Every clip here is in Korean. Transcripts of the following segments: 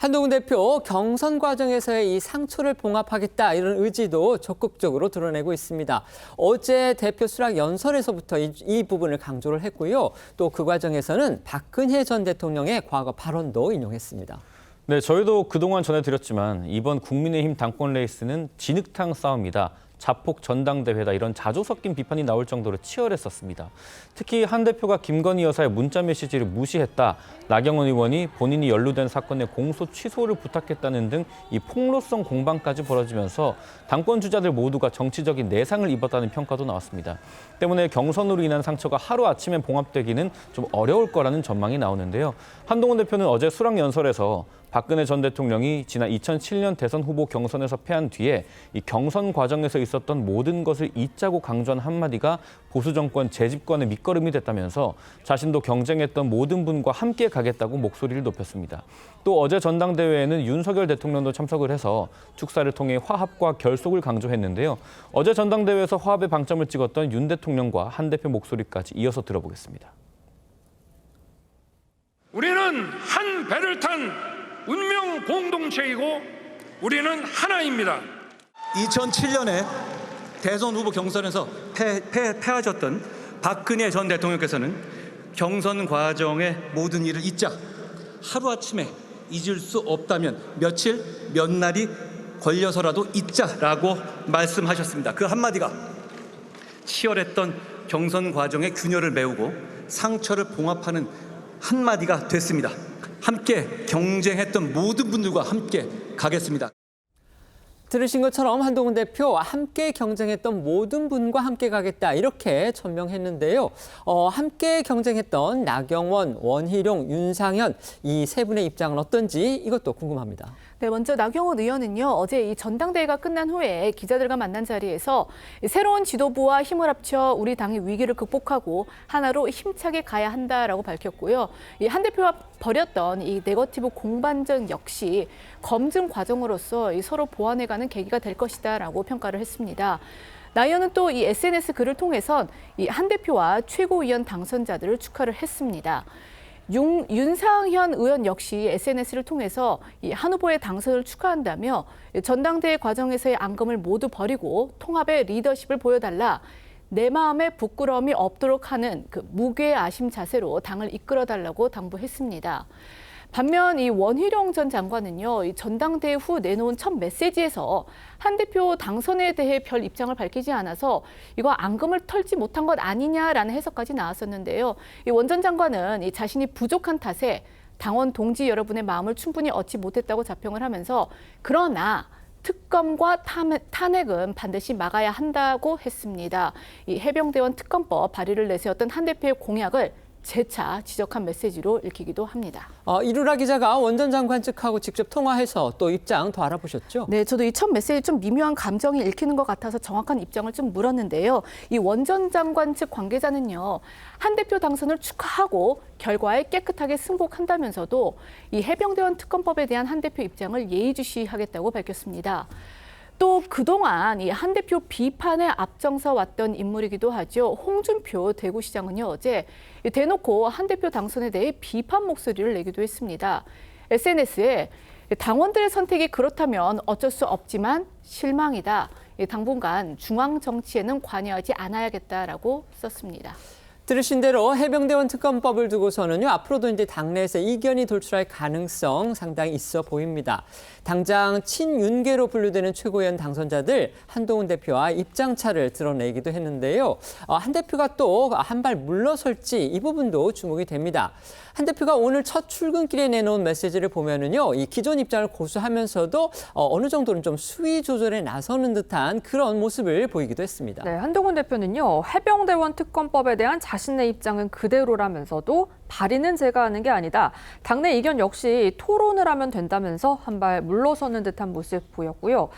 한동훈 대표 경선 과정에서의 이 상처를 봉합하겠다 이런 의지도 적극적으로 드러내고 있습니다. 어제 대표 수락 연설에서부터 이 부분을 강조를 했고요. 또 그 과정에서는 박근혜 전 대통령의 과거 발언도 인용했습니다. 네, 저희도 그동안 전해드렸지만 이번 국민의힘 당권 레이스는 진흙탕 싸움이다. 자폭 전당대회다 이런 자조 섞인 비판이 나올 정도로 치열했었습니다. 특히 한 대표가 김건희 여사의 문자 메시지를 무시했다. 나경원 의원이 본인이 연루된 사건의 공소 취소를 부탁했다는 등 이 폭로성 공방까지 벌어지면서 당권 주자들 모두가 정치적인 내상을 입었다는 평가도 나왔습니다. 때문에 경선으로 인한 상처가 하루아침에 봉합되기는 좀 어려울 거라는 전망이 나오는데요. 한동훈 대표는 어제 수락 연설에서 박근혜 전 대통령이 지난 2007년 대선 후보 경선에서 패한 뒤에 이 경선 과정에서 있었던 모든 것을 잊자고 강조한 한마디가 보수 정권 재집권의 밑거름이 됐다면서 자신도 경쟁했던 모든 분과 함께 가겠다고 목소리를 높였습니다. 또 어제 전당대회에는 윤석열 대통령도 참석을 해서 축사를 통해 화합과 결속을 강조했는데요. 어제 전당대회에서 화합의 방점을 찍었던 윤 대통령과 한 대표 목소리까지 이어서 들어보겠습니다. 우리는 한 배를 탄 운명 공동체이고 우리는 하나입니다. 2007년에 대선 후보 경선에서 패하셨던 박근혜 전 대통령께서는 경선 과정의 모든 일을 잊자, 하루아침에 잊을 수 없다면 며칠, 몇 날이 걸려서라도 잊자라고 말씀하셨습니다. 그 한마디가 치열했던 경선 과정의 균열을 메우고 상처를 봉합하는 한마디가 됐습니다. 함께 경쟁했던 모든 분들과 함께 가겠습니다. 들으신 것처럼 한동훈 대표 함께 경쟁했던 모든 분과 함께 가겠다 이렇게 천명했는데요. 함께 경쟁했던 나경원, 원희룡, 윤상현 이 세 분의 입장은 어떤지 이것도 궁금합니다. 네, 먼저 나경원 의원은요, 어제 이 전당대회가 끝난 후에 기자들과 만난 자리에서 새로운 지도부와 힘을 합쳐 우리 당의 위기를 극복하고 하나로 힘차게 가야 한다라고 밝혔고요. 이 한 대표가 벌였던 이 네거티브 공반전 역시 검증 과정으로서 이 서로 보완해가는 계기가 될 것이다라고 평가를 했습니다. 나 의원은 또 이 SNS 글을 통해선 이 한 대표와 최고위원 당선자들을 축하를 했습니다. 윤상현 의원 역시 SNS를 통해서 이 한 후보의 당선을 축하한다며 전당대회 과정에서의 앙금을 모두 버리고 통합의 리더십을 보여달라. 내 마음에 부끄러움이 없도록 하는 그 무괴아심 자세로 당을 이끌어달라고 당부했습니다. 반면 이 원희룡 전 장관은요, 이 전당대회 후 내놓은 첫 메시지에서 한 대표 당선에 대해 별 입장을 밝히지 않아서 이거 앙금을 털지 못한 것 아니냐라는 해석까지 나왔었는데요. 이 원 전 장관은 이 자신이 부족한 탓에 당원 동지 여러분의 마음을 충분히 얻지 못했다고 자평을 하면서 그러나 특검과 탄핵은 반드시 막아야 한다고 했습니다. 이 해병대원 특검법 발의를 내세웠던 한 대표의 공약을 재차 지적한 메시지로 읽히기도 합니다. 이루라 기자가 원 전 장관 측하고 직접 통화해서 또 입장 더 알아보셨죠? 네, 저도 이 첫 메시지 좀 미묘한 감정이 읽히는 것 같아서 정확한 입장을 좀 물었는데요. 이 원 전 장관 측 관계자는요, 한 대표 당선을 축하하고 결과에 깨끗하게 승복한다면서도 이 해병대원 특검법에 대한 한 대표 입장을 예의주시하겠다고 밝혔습니다. 또 그동안 이 한 대표 비판에 앞장서 왔던 인물이기도 하죠. 홍준표 대구시장은요, 어제 대놓고 한 대표 당선에 대해 비판 목소리를 내기도 했습니다. SNS에 당원들의 선택이 그렇다면 어쩔 수 없지만 실망이다. 당분간 중앙 정치에는 관여하지 않아야겠다라고 썼습니다. 들으신 대로 해병대원 특검법을 두고서는요, 앞으로도 이제 당내에서 이견이 돌출할 가능성 상당히 있어 보입니다. 당장 친윤계로 분류되는 최고위원 당선자들 한동훈 대표와 입장차를 드러내기도 했는데요. 한 대표가 또 한 발 물러설지 이 부분도 주목이 됩니다. 한 대표가 오늘 첫 출근길에 내놓은 메시지를 보면은요, 이 기존 입장을 고수하면서도 어느 정도는 좀 수위 조절에 나서는 듯한 그런 모습을 보이기도 했습니다. 네, 한동훈 대표는요, 해병대원 특검법에 대한 자신의 입장은 그대로라면서도 발의는 제가 하는 게 아니다. 당내 이견 역시 토론을 하면 된다면서 한 발 물러서는 듯한 모습 보였고요.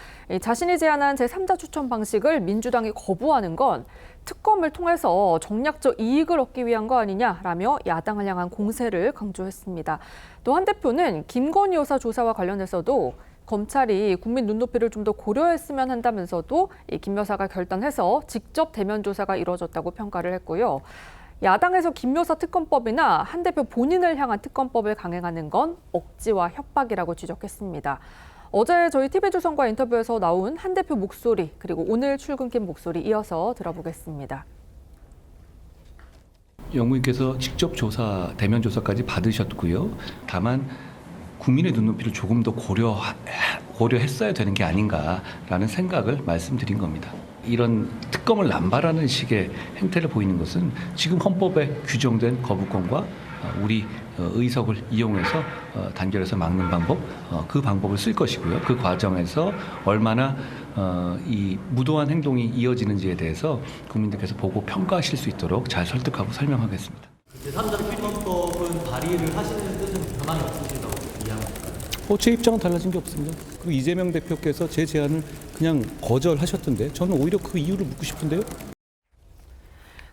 자신이 제안한 제3자 추천 방식을 민주당이 거부하는 건 특검을 통해서 정략적 이익을 얻기 위한 거 아니냐라며 야당을 향한 공세를 강조했습니다. 또 한 대표는 김건희 여사 조사와 관련해서도 검찰이 국민 눈높이를 좀 더 고려했으면 한다면서도 김 여사가 결단해서 직접 대면 조사가 이루어졌다고 평가를 했고요. 야당에서 김여사 특검법이나 한 대표 본인을 향한 특검법을 강행하는 건 억지와 협박이라고 지적했습니다. 어제 저희 TV조선과 인터뷰에서 나온 한 대표 목소리, 그리고 오늘 출근길 목소리 이어서 들어보겠습니다. 영부인께서 직접 조사, 대면 조사까지 받으셨고요. 다만 국민의 눈높이를 조금 더 고려했어야 되는 게 아닌가라는 생각을 말씀드린 겁니다. 이런 특검을 남발하는 식의 행태를 보이는 것은 지금 헌법에 규정된 거부권과 우리 의석을 이용해서 단결해서 막는 방법, 그 방법을 쓸 것이고요. 그 과정에서 얼마나 이 무도한 행동이 이어지는지에 대해서 국민들께서 보고 평가하실 수 있도록 잘 설득하고 설명하겠습니다. 제3자 특검법은 발의를 하시는 뜻은 변함이 없으시다고 이해합니까? 제 입장은 달라진 게 없습니다. 그리고 이재명 대표께서 제 제안을 그냥 거절하셨던데 저는 오히려 그 이유를 묻고 싶은데요.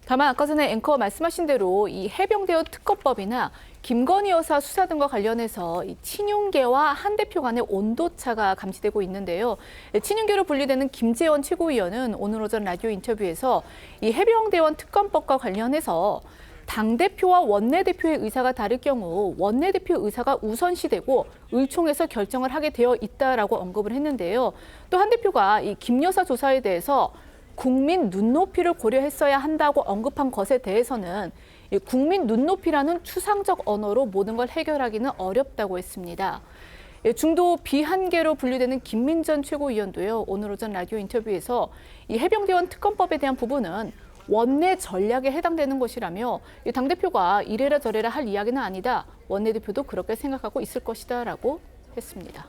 다만 아까 전에 앵커 말씀하신 대로 이 해병대원 특검법이나 김건희 여사 수사 등과 관련해서 이 친윤계와 한 대표 간의 온도차가 감지되고 있는데요. 친윤계로 분류되는 김재원 최고위원은 오늘 오전 라디오 인터뷰에서 이 해병대원 특검법과 관련해서 당대표와 원내대표의 의사가 다를 경우 원내대표 의사가 우선시되고 의총에서 결정을 하게 되어 있다라고 언급을 했는데요. 또 한 대표가 이 김 여사 조사에 대해서 국민 눈높이를 고려했어야 한다고 언급한 것에 대해서는 이 국민 눈높이라는 추상적 언어로 모든 걸 해결하기는 어렵다고 했습니다. 중도 비한계로 분류되는 김민전 최고위원도요. 오늘 오전 라디오 인터뷰에서 이 해병대원 특검법에 대한 부분은 원내 전략에 해당되는 것이라며 당대표가 이래라 저래라 할 이야기는 아니다. 원내대표도 그렇게 생각하고 있을 것이다라고 했습니다.